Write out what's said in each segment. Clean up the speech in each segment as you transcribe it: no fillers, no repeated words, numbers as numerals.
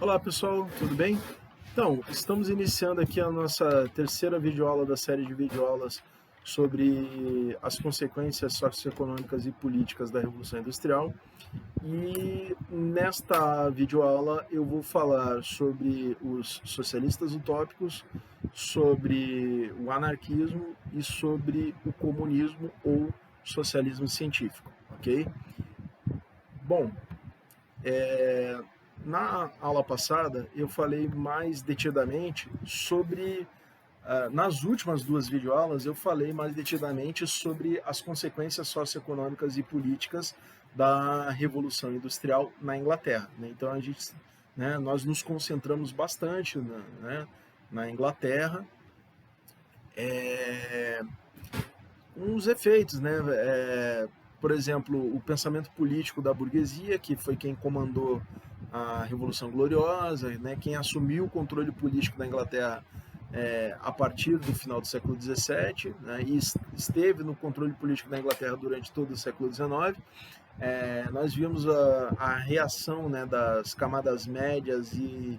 Olá pessoal, tudo bem? Então, estamos iniciando aqui a nossa terceira videoaula da série de videoaulas sobre as consequências socioeconômicas e políticas da Revolução Industrial. E nesta videoaula eu vou falar sobre os socialistas utópicos, sobre o anarquismo e sobre o comunismo ou socialismo científico, ok? Bom, na aula passada eu falei mais detidamente sobre, nas últimas duas videoaulas eu falei mais detidamente sobre as consequências socioeconômicas e políticas da Revolução Industrial na Inglaterra, né? Então a gente, né, nós nos concentramos bastante na Inglaterra, uns efeitos, né? Por exemplo, o pensamento político da burguesia, que foi quem comandou a Revolução Gloriosa, né? Quem assumiu o controle político da Inglaterra a partir do final do século XVII, né? E esteve no controle político da Inglaterra durante todo o século XIX. Nós vimos a reação, né, das camadas médias e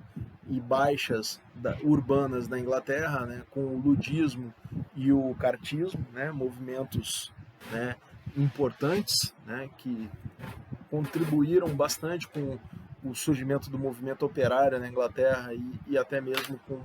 baixas urbanas da Inglaterra, né, com o ludismo e o cartismo, né, movimentos, né, importantes, né, que contribuíram bastante com o surgimento do movimento operário na Inglaterra e até mesmo com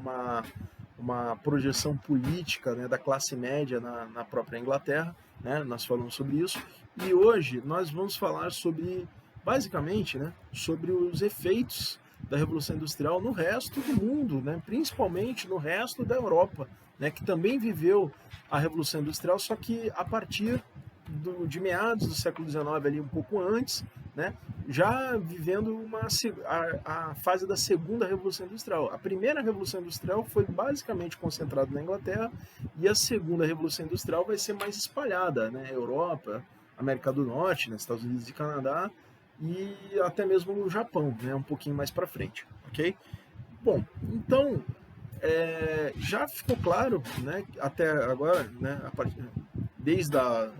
uma projeção política, né, da classe média na própria Inglaterra, né? Nós falamos sobre isso. E hoje nós vamos falar sobre, basicamente, né, sobre os efeitos da Revolução Industrial no resto do mundo, né, principalmente no resto da Europa, né, que também viveu a Revolução Industrial, só que a partir de meados do século XIX, ali um pouco antes, né, já vivendo a fase da segunda Revolução Industrial. A primeira Revolução Industrial foi basicamente concentrada na Inglaterra e a segunda Revolução Industrial vai ser mais espalhada, né, Europa, América do Norte, né, Estados Unidos e Canadá e até mesmo no Japão, né, um pouquinho mais para frente, ok? Bom, então já ficou claro, né, até agora, né, desde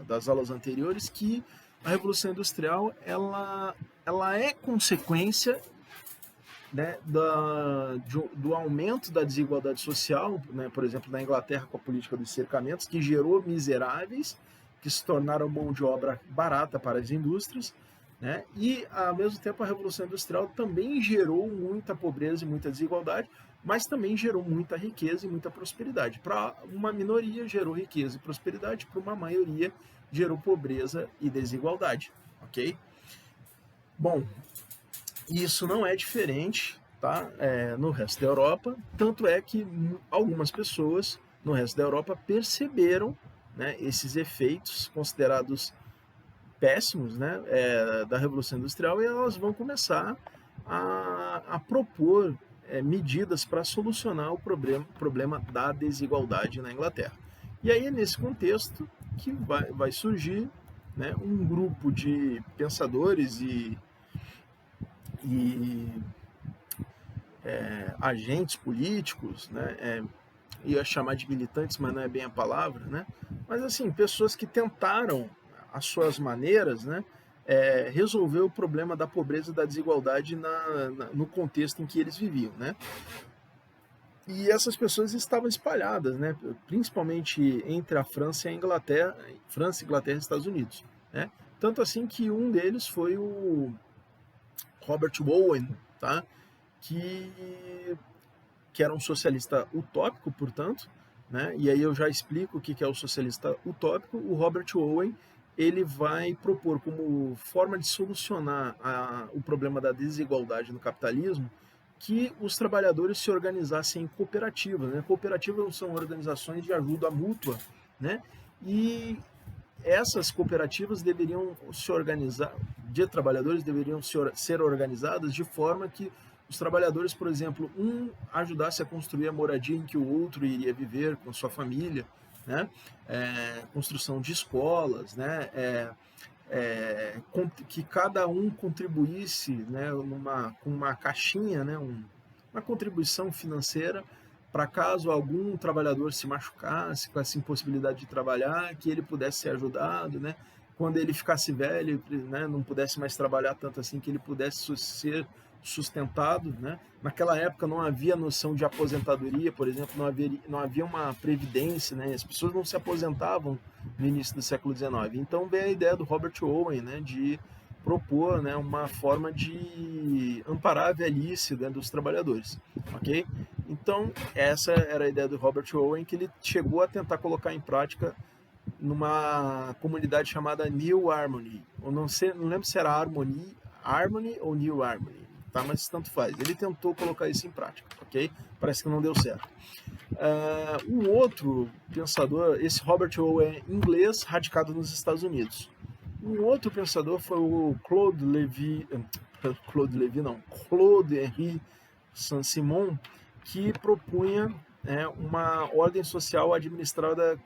das aulas anteriores, que a Revolução Industrial ela é consequência, né, do aumento da desigualdade social, né, por exemplo, na Inglaterra com a política dos cercamentos, que gerou miseráveis, que se tornaram mão de obra barata para as indústrias, né, e, ao mesmo tempo, a Revolução Industrial também gerou muita pobreza e muita desigualdade, mas também gerou muita riqueza e muita prosperidade. Para uma minoria, gerou riqueza e prosperidade, para uma maioria, gerou pobreza e desigualdade, ok? Bom, isso não é diferente, tá? No resto da Europa, tanto é que algumas pessoas no resto da Europa perceberam, né, esses efeitos considerados péssimos, né, da Revolução Industrial, e elas vão começar a propor medidas para solucionar o problema da desigualdade na Inglaterra. E aí é nesse contexto que vai surgir, né, um grupo de pensadores e agentes políticos, né, ia chamar de militantes, mas não é bem a palavra, né, mas assim, pessoas que tentaram, as suas maneiras, né, resolver o problema da pobreza e da desigualdade no contexto em que eles viviam, né. E essas pessoas estavam espalhadas, né, principalmente entre a França e a Inglaterra, França, Inglaterra e Estados Unidos, né. Tanto assim que um deles foi o Robert Owen, tá? que, que era um socialista utópico, portanto, né? E aí eu já explico o que é o socialista utópico. O Robert Owen ele vai propor como forma de solucionar o problema da desigualdade no capitalismo que os trabalhadores se organizassem em cooperativas, né? Cooperativas são organizações de ajuda mútua, né? E essas cooperativas deveriam se organizar, de trabalhadores deveriam ser organizadas de forma que os trabalhadores, por exemplo, um ajudasse a construir a moradia em que o outro iria viver com sua família, né? Construção de escolas, né? Que cada um contribuísse, né, com uma caixinha, né, uma contribuição financeira para caso algum trabalhador se machucasse com essa impossibilidade de trabalhar, que ele pudesse ser ajudado, né? Quando ele ficasse velho, né, não pudesse mais trabalhar tanto assim, que ele pudesse ser sustentado, né? Naquela época não havia noção de aposentadoria, por exemplo, não havia uma previdência, né? As pessoas não se aposentavam no início do século XIX. Então veio a ideia do Robert Owen, né, de propor, né, uma forma de amparar a velhice, né, dos trabalhadores, ok? Então essa era a ideia do Robert Owen, que ele chegou a tentar colocar em prática numa comunidade chamada New Harmony. Eu não lembro se era Harmony ou New Harmony, tá? Mas tanto faz. Ele tentou colocar isso em prática, ok? Parece que não deu certo. Um outro pensador, esse Robert Owen é inglês, radicado nos Estados Unidos. Um outro pensador foi o Claude Henri Saint-Simon, que propunha uma ordem social administrada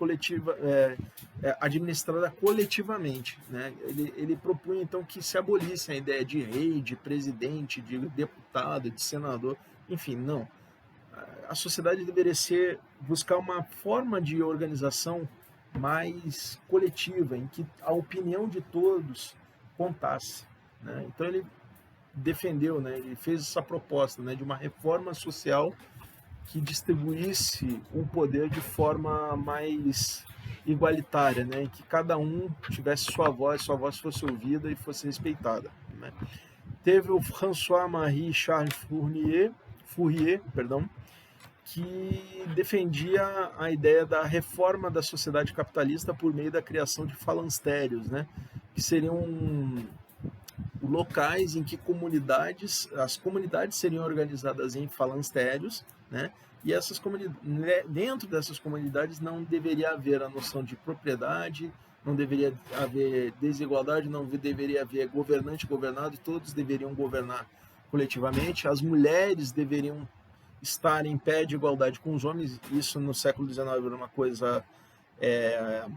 coletivamente, né? Ele propunha então que se abolisse a ideia de rei, de presidente, de deputado, de senador, enfim, não. A sociedade deveria buscar uma forma de organização mais coletiva, em que a opinião de todos contasse, né? Então ele defendeu, né, ele fez essa proposta, né, de uma reforma social que distribuísse o poder de forma mais igualitária, né, em que cada um tivesse sua voz fosse ouvida e fosse respeitada, né. Teve o François-Marie Charles Fourier, que defendia a ideia da reforma da sociedade capitalista por meio da criação de falancérios, né, que seriam locais em que as comunidades seriam organizadas em falancérios, né? E dentro dessas comunidades não deveria haver a noção de propriedade, não deveria haver desigualdade, não deveria haver governante e governado, todos deveriam governar coletivamente. As mulheres deveriam estar em pé de igualdade com os homens. Isso no século XIX era uma coisa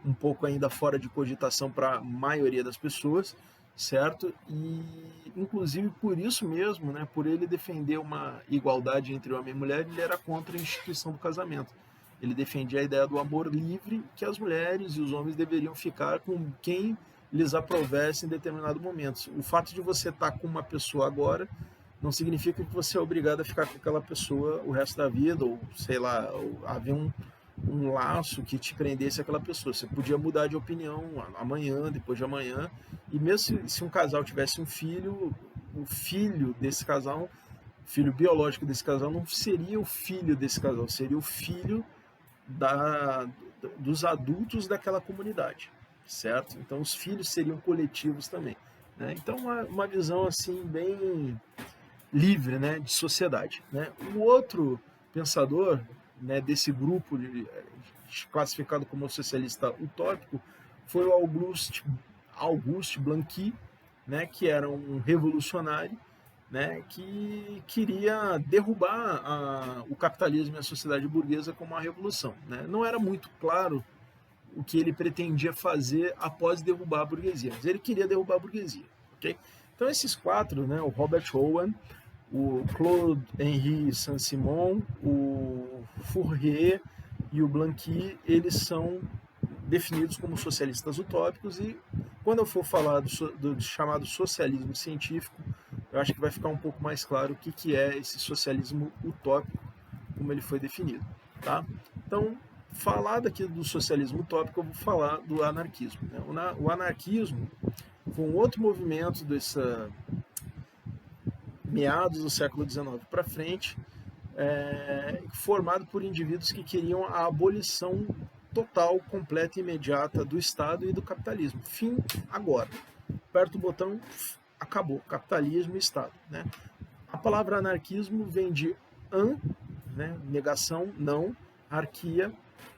um pouco ainda fora de cogitação para a maioria das pessoas, certo? E inclusive por isso mesmo, né, por ele defender uma igualdade entre homem e mulher, ele era contra a instituição do casamento. Ele defendia a ideia do amor livre, que as mulheres e os homens deveriam ficar com quem lhes aprovesse em determinado momento. O fato de você estar com uma pessoa agora não significa que você é obrigado a ficar com aquela pessoa o resto da vida, ou sei lá, haver um laço que te prendesse àquela pessoa. Você podia mudar de opinião amanhã, depois de amanhã, e mesmo se um casal tivesse um filho, o filho desse casal, o filho biológico desse casal não seria o filho desse casal, seria o filho dos adultos daquela comunidade, certo? Então os filhos seriam coletivos também, né? Então uma visão assim bem livre, né, de sociedade, né? Um outro pensador, né, desse grupo classificado como socialista utópico foi o Auguste Blanqui, né, que era um revolucionário, né, que queria derrubar o capitalismo e a sociedade burguesa com uma revolução, né? Não era muito claro o que ele pretendia fazer após derrubar a burguesia, mas ele queria derrubar a burguesia, ok? Então esses quatro, né, o Robert Owen, o Claude Henri Saint-Simon, o Fourier e o Blanqui, eles são definidos como socialistas utópicos, e quando eu for falar do chamado socialismo científico, eu acho que vai ficar um pouco mais claro o que é esse socialismo utópico, como ele foi definido, tá? Então, falar daqui do socialismo utópico, eu vou falar do anarquismo, né? O anarquismo foi um outro movimento meados do século XIX para frente, formado por indivíduos que queriam a abolição total, completa e imediata do Estado e do capitalismo. Fim agora. Aperta o botão, acabou. Capitalismo e Estado, né? A palavra anarquismo vem de né, negação, não, arquia,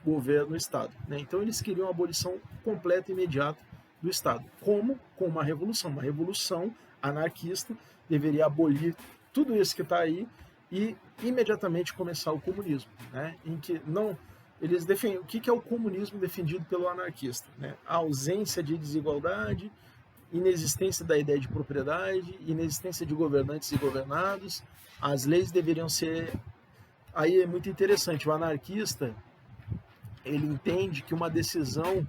governo, Estado, né? Então eles queriam a abolição completa e imediata do Estado. Como? Com uma revolução. Uma revolução anarquista deveria abolir tudo isso que está aí e imediatamente começar o comunismo, né? Em que não eles defendem o que é o comunismo defendido pelo anarquista, né? A ausência de desigualdade, inexistência da ideia de propriedade, inexistência de governantes e governados. As leis deveriam ser. Aí é muito interessante. O anarquista ele entende que uma decisão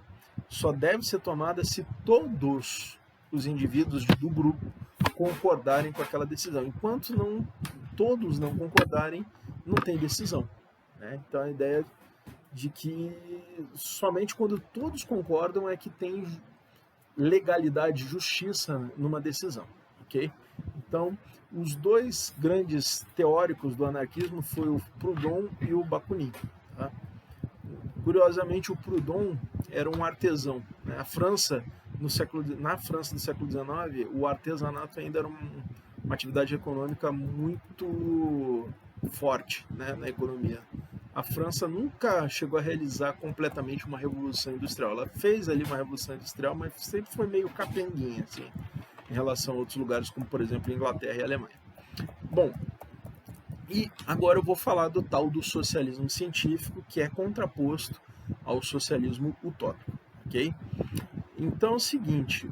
só deve ser tomada se todos os indivíduos do grupo concordarem com aquela decisão. Enquanto todos não concordarem, não tem decisão, né? Então a ideia de que somente quando todos concordam é que tem legalidade, justiça numa decisão, ok? Então, os dois grandes teóricos do anarquismo foram o Proudhon e o Bakunin. Tá? Curiosamente, o Proudhon era um artesão, né? Na França do século XIX, o artesanato ainda era uma atividade econômica muito forte, né, na economia. A França nunca chegou a realizar completamente uma revolução industrial. Ela fez ali uma revolução industrial, mas sempre foi meio capenguinha, assim, em relação a outros lugares, como, por exemplo, a Inglaterra e a Alemanha. Bom, e agora eu vou falar do tal do socialismo científico, que é contraposto ao socialismo utópico, ok? Então é o seguinte,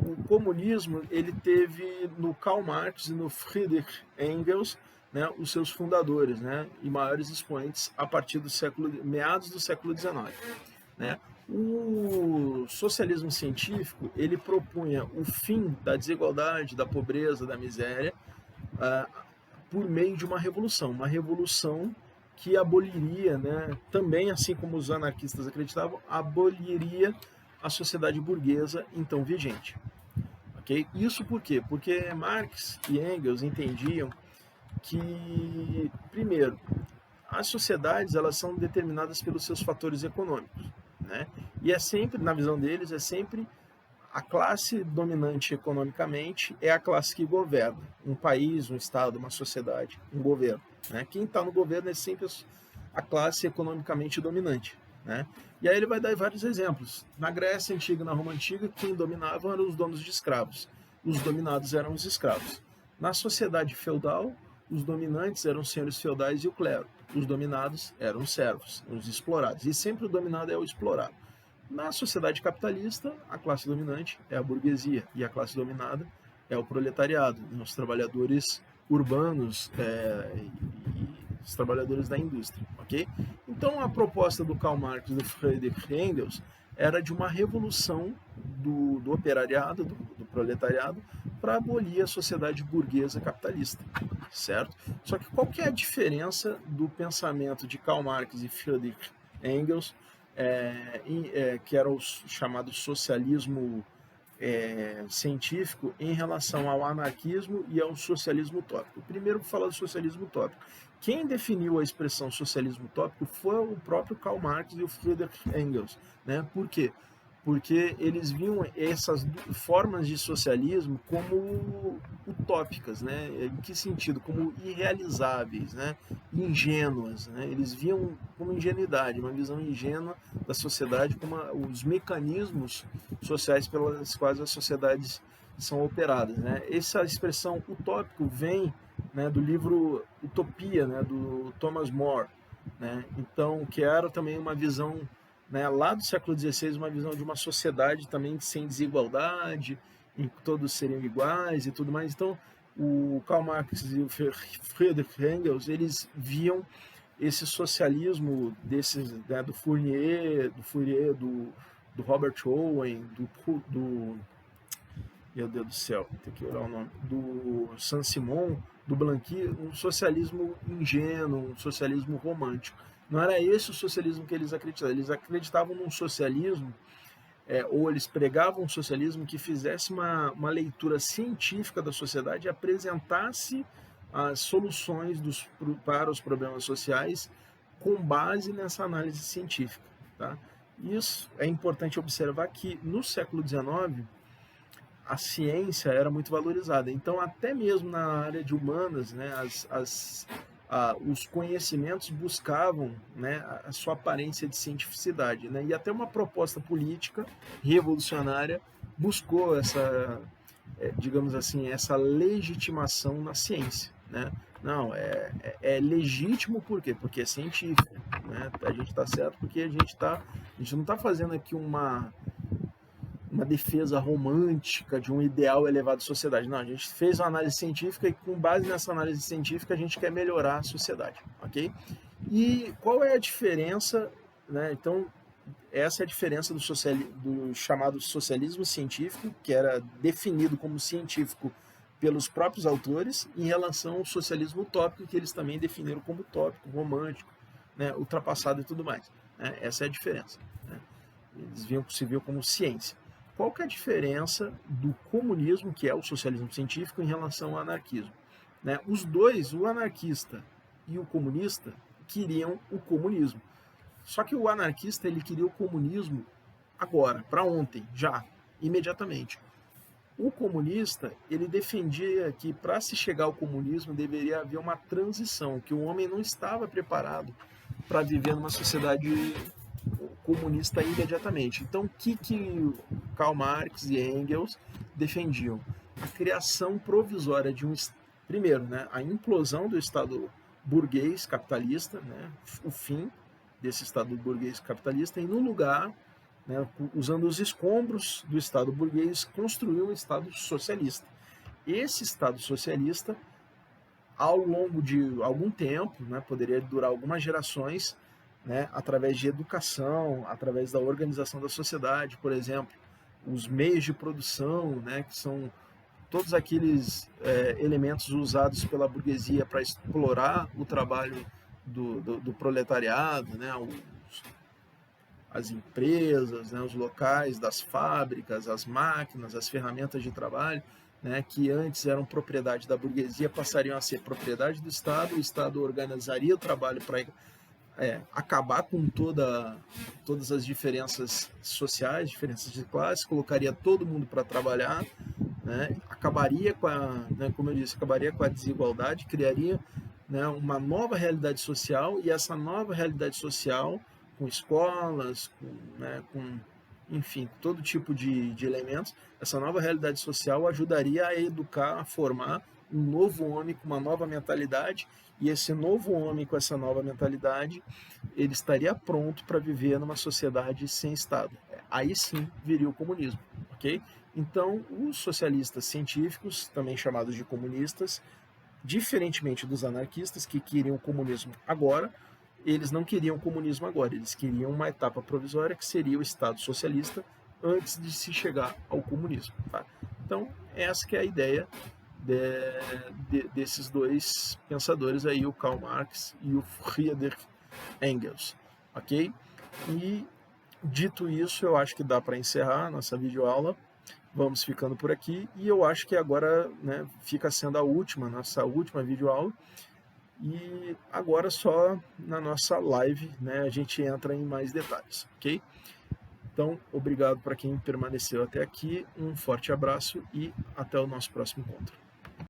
o comunismo ele teve no Karl Marx e no Friedrich Engels, né, os seus fundadores, né, e maiores expoentes a partir do meados do século XIX. Né? O socialismo científico ele propunha o fim da desigualdade, da pobreza, da miséria, por meio de uma revolução que aboliria, né, também assim como os anarquistas acreditavam, aboliria a sociedade burguesa então vigente. Okay? Isso por quê? Porque Marx e Engels entendiam que, primeiro, as sociedades elas são determinadas pelos seus fatores econômicos, né? E é sempre, na visão deles, é sempre a classe dominante economicamente é a classe que governa um país, um estado, uma sociedade, um governo, né? Quem está no governo é sempre a classe economicamente dominante, né? E aí ele vai dar vários exemplos. Na Grécia Antiga, na Roma Antiga, quem dominava eram os donos de escravos. Os dominados eram os escravos. Na sociedade feudal, os dominantes eram os senhores feudais e o clero. Os dominados eram os servos, os explorados. E sempre o dominado é o explorado. Na sociedade capitalista, a classe dominante é a burguesia e a classe dominada é o proletariado, os trabalhadores urbanos e os trabalhadores da indústria, ok? Então, a proposta do Karl Marx e do Friedrich Engels era de uma revolução do operariado, do proletariado, para abolir a sociedade burguesa capitalista, certo? Só que qual que é a diferença do pensamento de Karl Marx e Friedrich Engels, que era o chamado socialismo científico, em relação ao anarquismo e ao socialismo utópico? Primeiro, vou falar do socialismo utópico. Quem definiu a expressão socialismo utópico foi o próprio Karl Marx e o Friedrich Engels, né? Por quê? Porque eles viam essas formas de socialismo como utópicas, né? Em que sentido? Como irrealizáveis, né? Ingênuas, né? Eles viam como ingenuidade, uma visão ingênua da sociedade, como os mecanismos sociais pelas quais as sociedades são operadas, né? Essa expressão utópico vem, né, do livro Utopia, né, do Thomas More, né? Então, que era também uma visão, né, lá do século XVI, uma visão de uma sociedade também sem desigualdade, em que todos seriam iguais e tudo mais. Então, o Karl Marx e o Friedrich Engels, eles viam esse socialismo desses, né, do Fourier, do Robert Owen, do meu Deus do céu, tem que olhar o nome, do Saint-Simon, do Blanqui, um socialismo ingênuo, um socialismo romântico. Não era esse o socialismo que eles acreditavam. Eles acreditavam num socialismo, ou eles pregavam um socialismo que fizesse uma leitura científica da sociedade e apresentasse as soluções para os problemas sociais com base nessa análise científica. Tá? Isso é importante observar que no século XIX, a ciência era muito valorizada. Então, até mesmo na área de humanas, né, os conhecimentos buscavam, né, a sua aparência de cientificidade, né, e até uma proposta política revolucionária buscou essa, digamos assim, essa legitimação na ciência, né? Não, é legítimo por quê? Porque é científico, né? A gente está certo porque a gente não está fazendo aqui uma defesa romântica de um ideal elevado de sociedade. Não, a gente fez uma análise científica e com base nessa análise científica a gente quer melhorar a sociedade, ok? E qual é a diferença, né? Então, essa é a diferença do chamado socialismo científico, que era definido como científico pelos próprios autores, em relação ao socialismo utópico, que eles também definiram como utópico, romântico, né, ultrapassado e tudo mais. Né? Essa é a diferença. Né? Eles se viam como ciência. Qual que é a diferença do comunismo, que é o socialismo científico, em relação ao anarquismo? Né? Os dois, o anarquista e o comunista, queriam o comunismo. Só que o anarquista, ele queria o comunismo agora, para ontem, já, imediatamente. O comunista, ele defendia que para se chegar ao comunismo deveria haver uma transição, que o homem não estava preparado para viver numa sociedade comunista imediatamente. Então, o que Karl Marx e Engels defendiam? A criação provisória de primeiro, né, a implosão do Estado burguês capitalista, né, o fim desse Estado burguês capitalista, e no lugar, né, usando os escombros do Estado burguês, construir um Estado socialista. Esse Estado socialista, ao longo de algum tempo, né, poderia durar algumas gerações, né, através de educação, através da organização da sociedade, por exemplo, os meios de produção, né, que são todos aqueles elementos usados pela burguesia para explorar o trabalho do proletariado, né, as empresas, né, os locais das fábricas, as máquinas, as ferramentas de trabalho, né, que antes eram propriedade da burguesia, passariam a ser propriedade do Estado, o Estado organizaria o trabalho para acabar com todas as diferenças sociais, diferenças de classe, colocaria todo mundo para trabalhar, né, acabaria com como eu disse, acabaria com a desigualdade, criaria, né, uma nova realidade social, e essa nova realidade social, com escolas, enfim, todo tipo de elementos, essa nova realidade social ajudaria a educar, a formar um novo homem com uma nova mentalidade, e esse novo homem com essa nova mentalidade, ele estaria pronto para viver numa sociedade sem Estado. Aí sim viria o comunismo, ok? Então, os socialistas científicos, também chamados de comunistas, diferentemente dos anarquistas, que queriam o comunismo agora, eles não queriam o comunismo agora, eles queriam uma etapa provisória, que seria o Estado socialista, antes de se chegar ao comunismo. Tá? Então, essa que é a ideia desses dois pensadores aí, o Karl Marx e o Friedrich Engels, ok? E, dito isso, eu acho que dá para encerrar a nossa videoaula. Vamos ficando por aqui, e eu acho que agora, né, fica sendo nossa última videoaula, e agora só na nossa live, né, a gente entra em mais detalhes, ok? Então, obrigado para quem permaneceu até aqui, um forte abraço e até o nosso próximo encontro.